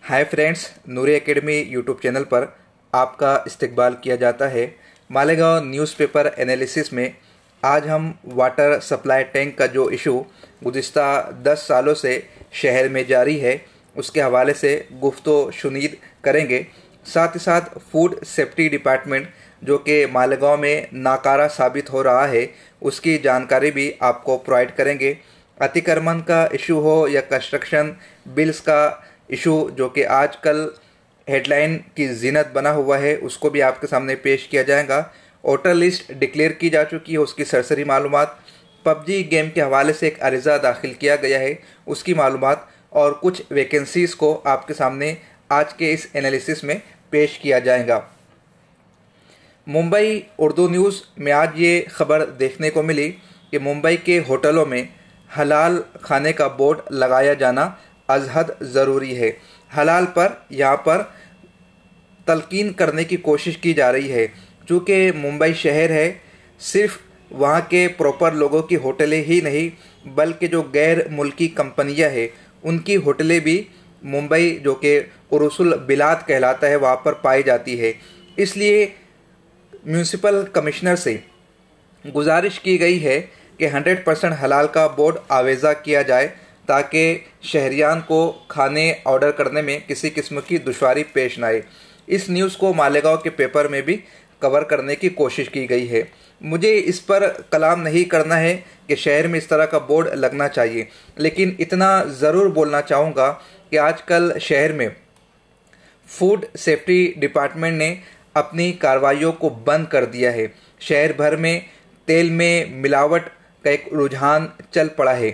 Hi friends, नूरी academy YouTube channel पर आपका इस्तकबाल किया जाता है। मालेगांव न्यूज़पेपर एनालिसिस में आज हम वाटर सप्लाई टैंक का जो इशू गुज़िस्ता 10 सालों से शहर में जारी है उसके हवाले से गुफ्तो शुनीद करेंगे। साथ ही साथ फूड सेफ्टी डिपार्टमेंट जो कि मालेगांव में नाकारा साबित हो रहा है उसकी जानकारी भी आपको प्रोवाइड करेंगे। अतिक्रमण का इशू हो या कंस्ट्रक्शन बिल्स का इशू जो कि आजकल हेडलाइन की जीनत बना हुआ है उसको भी आपके सामने पेश किया जाएगा। वोटर लिस्ट डिक्लेयर की जा चुकी है उसकी सरसरी मालूमात, पबजी गेम के हवाले से एक अर्ज़ा दाखिल किया गया है उसकी मालूमात और कुछ वैकेंसीज़ को आपके सामने आज के इस एनालिसिस में पेश किया जाएगा। मुंबई उर्दू न्यूज़ में आज ये खबर देखने को मिली कि मुंबई के होटलों में हलाल खाने का बोर्ड लगाया जाना अज़हद ज़रूरी है। हलाल पर यहाँ पर तलकीन करने की कोशिश की जा रही है। चूँकि मुंबई शहर है, सिर्फ वहाँ के प्रॉपर लोगों की होटलें ही नहीं बल्कि जो गैर मुल्की कंपनियाँ हैं उनकी होटलें भी मुंबई जो कि उरुसुल बिलाद कहलाता है वहाँ पर पाई जाती है। इसलिए म्यूनिसिपल कमिश्नर से गुजारिश की गई है कि 100% हलाल का बोर्ड आवेज़ा किया जाए ताकि शहरियान को खाने ऑर्डर करने में किसी किस्म की दुश्वारी पेश न आए। इस न्यूज़ को मालेगांव के पेपर में भी कवर करने की कोशिश की गई है। मुझे इस पर कलाम नहीं करना है कि शहर में इस तरह का बोर्ड लगना चाहिए, लेकिन इतना ज़रूर बोलना चाहूँगा कि आजकल शहर में फूड सेफ्टी डिपार्टमेंट ने अपनी कार्रवाइयों को बंद कर दिया है। शहर भर में तेल में मिलावट का एक रुझान चल पड़ा है।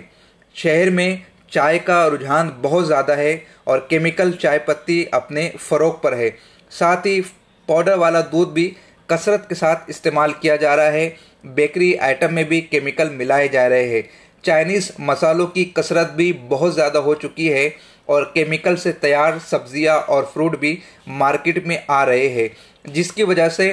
शहर में चाय का रुझान बहुत ज़्यादा है और केमिकल चाय पत्ती अपने फ़रोग पर है। साथ ही पाउडर वाला दूध भी कसरत के साथ इस्तेमाल किया जा रहा है। बेकरी आइटम में भी केमिकल मिलाए जा रहे हैं। चाइनीज़ मसालों की कसरत भी बहुत ज़्यादा हो चुकी है और केमिकल से तैयार सब्जियां और फ्रूट भी मार्केट में आ रहे हैं, जिसकी वजह से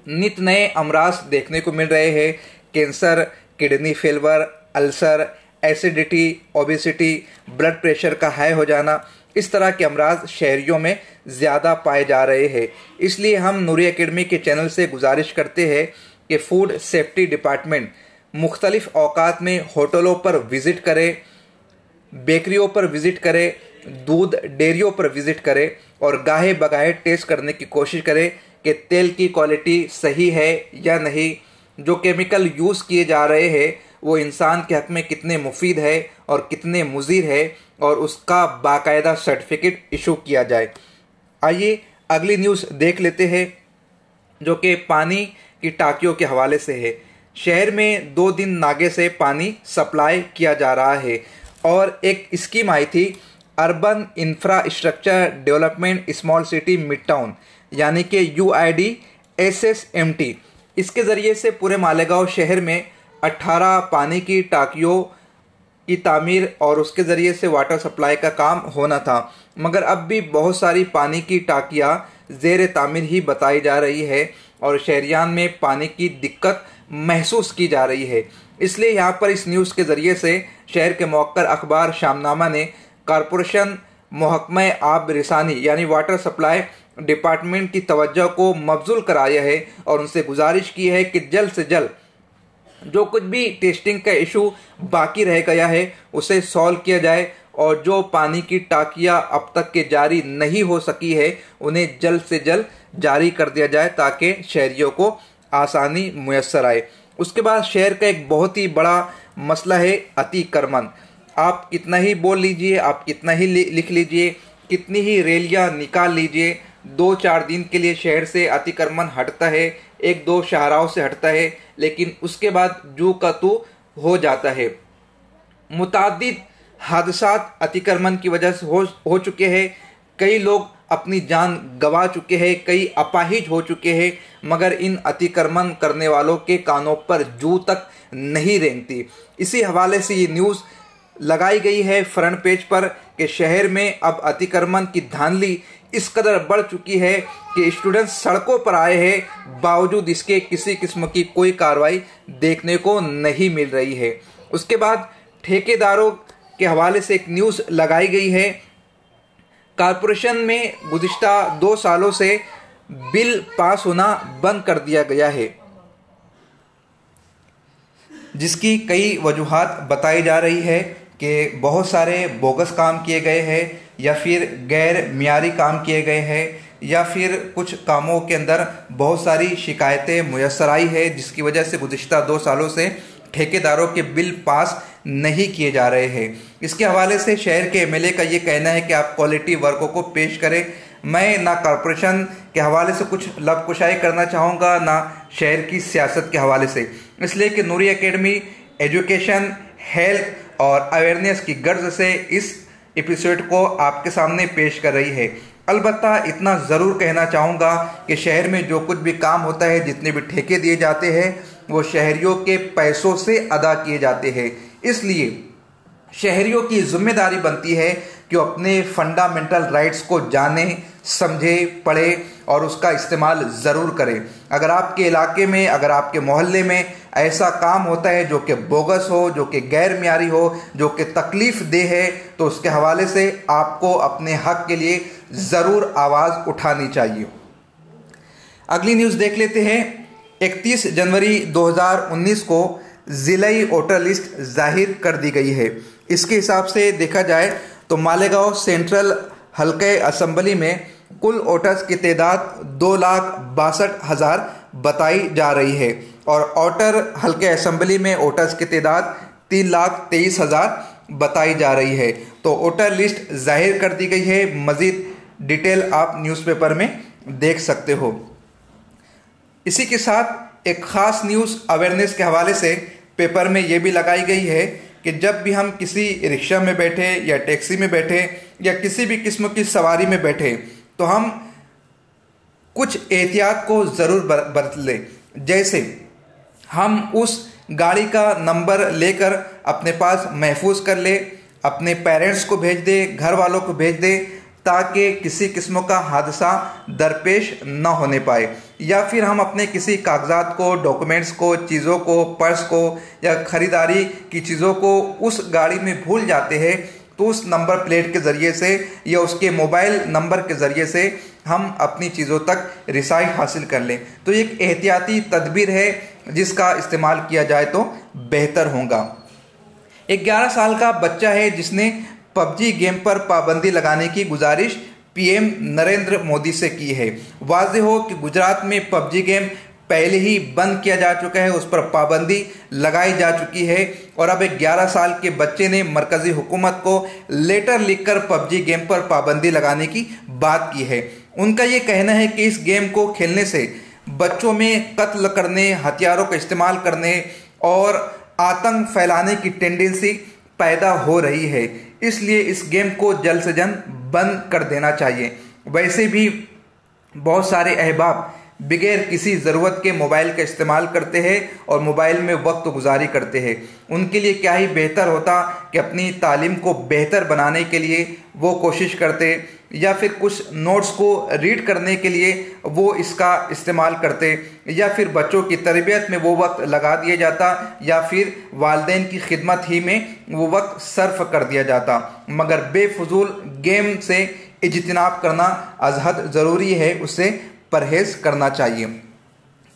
नित नए अमराज देखने को मिल रहे हैं। Cancer, kidney failure, ulcer, acidity, obesity, blood pressure का हाई हो जाना, इस तरह के अमराज शहरियों में ज़्यादा पाए जा रहे हैं। इसलिए हम नूरी एकेडमी के चैनल से गुजारिश करते हैं कि फूड सेफ्टी डिपार्टमेंट मुख्तलिफ औकात में होटलों पर विज़िट करे, बेकरियों पर विज़िट करे, दूध डेयरियों पर विज़िट करे और गाहे बगाहे टेस्ट करने की कोशिश करे कि तेल की क्वालिटी सही है या नहीं, जो केमिकल यूज़ किए जा रहे हैं वो इंसान के हक़ में कितने मुफीद है और कितने मुज़िर है और उसका बाकायदा सर्टिफिकेट इशू किया जाए। आइए अगली न्यूज़ देख लेते हैं जो कि पानी की टांकियों के हवाले से है। शहर में 2 दिन नागे से पानी सप्लाई किया जा रहा है और एक स्कीम आई थी urban infrastructure development small city mid town यानी कि UIDSSMT। इसके ज़रिए से पूरे मालेगांव शहर में 18 पानी की टांकियों की तामीर और उसके ज़रिए से वाटर सप्लाई का काम होना था, मगर अब भी बहुत सारी पानी की टांकियाँ ज़ेर तामीर ही बताई जा रही है और शहरियान में पानी की दिक्कत महसूस की जा रही है। इसलिए यहाँ पर इस न्यूज़ के ज़रिए से शहर के मौक़र अखबार शामनामा ने कॉरपोरेशन महकमा आब रिसानी यानी वाटर सप्लाई डिपार्टमेंट की तवज्जो को मबजूल कराया है और उनसे गुजारिश की है कि जल्द से जल्द जो कुछ भी टेस्टिंग का इशू बाकी रह गया है उसे सॉल्व किया जाए और जो पानी की टांकियाँ अब तक के जारी नहीं हो सकी है उन्हें जल्द से जल्द जारी कर दिया जाए ताकि शहरियों को आसानी मुयस्सर आए। उसके बाद शहर का एक बहुत ही बड़ा मसला है अतिक्रमण। आप कितना ही बोल लीजिए, आप कितना ही लिख लीजिए, कितनी ही रैलियाँ निकाल लीजिए, 2-4 दिन के लिए शहर से अतिक्रमण हटता है, 1-2 शाहराहों से हटता है, लेकिन उसके बाद जू का तू हो जाता है। मुतादिद हादसात अतिक्रमण की वजह से हो चुके हैं। कई लोग अपनी जान गंवा चुके हैं, कई अपाहिज हो चुके हैं, मगर इन अतिक्रमण करने वालों के कानों पर जू तक नहीं रेंगती। इसी हवाले से ये न्यूज़ लगाई गई है फ्रंट पेज पर कि शहर में अब अतिक्रमण की धांधली इस कदर बढ़ चुकी है कि स्टूडेंट्स सड़कों पर आए हैं, बावजूद इसके किसी किस्म की कोई कार्रवाई देखने को नहीं मिल रही है। उसके बाद ठेकेदारों के हवाले से एक न्यूज़ लगाई गई है कॉरपोरेशन में गुज़िश्ता 2 सालों से बिल पास होना बंद कर दिया गया है, जिसकी कई वजूहात बताई जा रही है कि बहुत सारे बोगस काम किए गए हैं या फिर गैर मियारी काम किए गए हैं या फिर कुछ कामों के अंदर बहुत सारी शिकायतें मुयस्सर आई है, जिसकी वजह से गुज़िश्ता 2 सालों से ठेकेदारों के बिल पास नहीं किए जा रहे हैं। इसके हवाले से शहर के एमएलए का ये कहना है कि आप क्वालिटी वर्कों को पेश करें। मैं ना कॉरपोरेशन के हवाले से कुछ लबकुशाई करना चाहूँगा, ना शहर की सियासत के हवाले से, इसलिए कि नूरी एकेडमी एजुकेशन, हेल्थ और अवेयरनेस की गर्ज से इस एपिसोड को आपके सामने पेश कर रही है। अलबत्ता इतना ज़रूर कहना चाहूँगा कि शहर में जो कुछ भी काम होता है, जितने भी ठेके दिए जाते हैं, वो शहरियों के पैसों से अदा किए जाते हैं। इसलिए शहरियों की जिम्मेदारी बनती है कि वो अपने फंडामेंटल राइट्स को जाने, समझे, पढ़े और उसका इस्तेमाल ज़रूर करें। अगर आपके इलाके में, अगर आपके मोहल्ले में ऐसा काम होता है जो कि बोगस हो, जो कि गैर मियारी हो, जो कि तकलीफ़ दे है, तो उसके हवाले से आपको अपने हक के लिए ज़रूर आवाज़ उठानी चाहिए। अगली न्यूज़ देख लेते हैं। 31 जनवरी 2019 को ज़िलाई वोटर लिस्ट जाहिर कर दी गई है। इसके हिसाब से देखा जाए तो मालेगांव सेंट्रल हल्के असेंबली में कुल वोटर्स की तादाद 2,62,000 बताई जा रही है और वोटर हल्के असेंबली में वोटर्स की तादाद 3,23,000 बताई जा रही है। तो वोटर लिस्ट जाहिर कर दी गई है। मज़ीद डिटेल आप न्यूज़पेपर में देख सकते हो। इसी के साथ एक ख़ास न्यूज़ अवेयरनेस के हवाले से पेपर में ये भी लगाई गई है कि जब भी हम किसी रिक्शा में बैठे या टैक्सी में बैठे या किसी भी किस्म की सवारी में बैठे तो हम कुछ एहतियात को ज़रूर बरत लें। जैसे हम उस गाड़ी का नंबर लेकर अपने पास महफूज कर ले, अपने पेरेंट्स को भेज दे, घर वालों को भेज दे, ताकि किसी किस्म का हादसा दरपेश न होने पाए। या फिर हम अपने किसी कागजात को, डॉक्यूमेंट्स को, चीज़ों को, पर्स को या ख़रीदारी की चीज़ों को उस गाड़ी में भूल जाते हैं तो उस नंबर प्लेट के ज़रिए से या उसके मोबाइल नंबर के ज़रिए से हम अपनी चीज़ों तक रिसाई हासिल कर लें। तो एक एहतियाती तदबीर है जिसका इस्तेमाल किया जाए तो बेहतर होगा। एक 11 साल का बच्चा है जिसने पबजी गेम पर पाबंदी लगाने की गुजारिश पीएम नरेंद्र मोदी से की है। वाज़ेह हो कि गुजरात में पबजी गेम पहले ही बंद किया जा चुका है, उस पर पाबंदी लगाई जा चुकी है और अब एक 11 साल के बच्चे ने मरकजी हुकूमत को लेटर लिखकर पबजी गेम पर पाबंदी लगाने की बात की है। उनका ये कहना है कि इस गेम को खेलने से बच्चों में कत्ल करने, हथियारों का इस्तेमाल करने और आतंक फैलाने की टेंडेंसी पैदा हो रही है, इसलिए इस गेम को जल्द से जल्द बंद कर देना चाहिए। वैसे भी बहुत सारे अहबाब बगैर किसी ज़रूरत के मोबाइल का इस्तेमाल करते हैं और मोबाइल में वक्त गुजारी करते हैं। उनके लिए क्या ही बेहतर होता कि अपनी तालीम को बेहतर बनाने के लिए वो कोशिश करते या फिर कुछ नोट्स को रीड करने के लिए वो इसका इस्तेमाल करते या फिर बच्चों की तरबियत में वो वक्त लगा दिया जाता या फिर वालिदैन की खिदमत ही में वो वक्त सर्फ कर दिया जाता। मगर बेफजूल गेम से इज्तिनाब करना अज़हद ज़रूरी है, उससे परहेज़ करना चाहिए।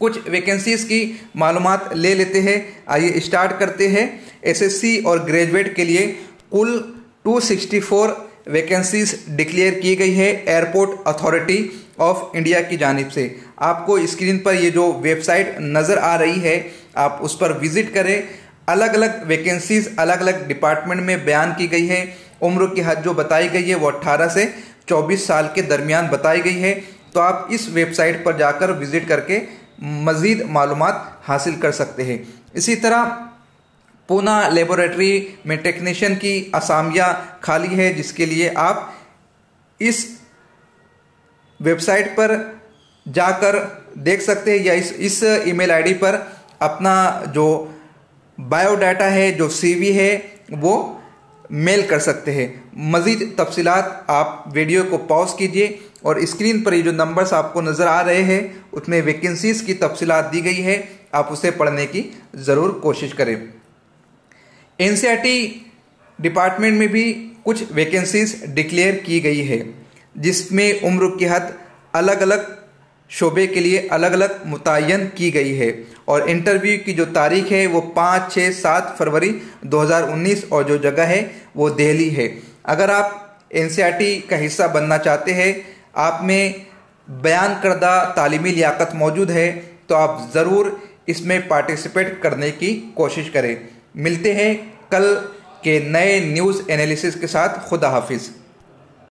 कुछ वैकेंसीज़ की मालूमात ले लेते हैं। आइए स्टार्ट करते हैं। एसएससी और ग्रेजुएट के लिए कुल 264 वैकेंसीज डिक्लेयर की गई है एयरपोर्ट अथॉरिटी ऑफ इंडिया की जानिब से। आपको स्क्रीन पर ये जो वेबसाइट नज़र आ रही है आप उस पर विज़िट करें। अलग अलग वैकेंसीज अलग अलग डिपार्टमेंट में बयान की गई है। उम्र की हद जो बताई गई है वो 18 से 24 साल के दरमियान बताई गई है। तो आप इस वेबसाइट पर जाकर विज़िट करके मज़ीद मालूमात हासिल कर सकते हैं। इसी तरह पूना लेबोरेटरी में टेक्नीशियन की असामियाँ खाली है, जिसके लिए आप इस वेबसाइट पर जाकर देख सकते हैं या इस ईमेल आईडी पर अपना जो बायोडाटा है, जो सीवी है, वो मेल कर सकते हैं। मज़ीद तफसीलात आप वीडियो को पॉज कीजिए और स्क्रीन पर ये जो नंबर्स आपको नज़र आ रहे हैं उसमें वैकेंसीज़ की तफसीलात दी गई है, आप उसे पढ़ने की ज़रूर कोशिश करें। एनसीईआरटी डिपार्टमेंट में भी कुछ वैकेंसीज डिक्लेयर की गई है। जिसमें उम्र की हद अलग अलग शोबे के लिए अलग अलग मुतय्यन की गई है और इंटरव्यू की जो तारीख है वो 5, 6, 7 फरवरी 2019 और जो जगह है वो दिल्ली है। अगर आप एनसीईआरटी का हिस्सा बनना चाहते हैं, आप में बयान करदा तालीमी लियाकत मौजूद है, तो आप ज़रूर इसमें पार्टिसिपेट करने की कोशिश करें। मिलते हैं कल के नए न्यूज़ एनालिसिस के साथ। खुदा हाफिज़।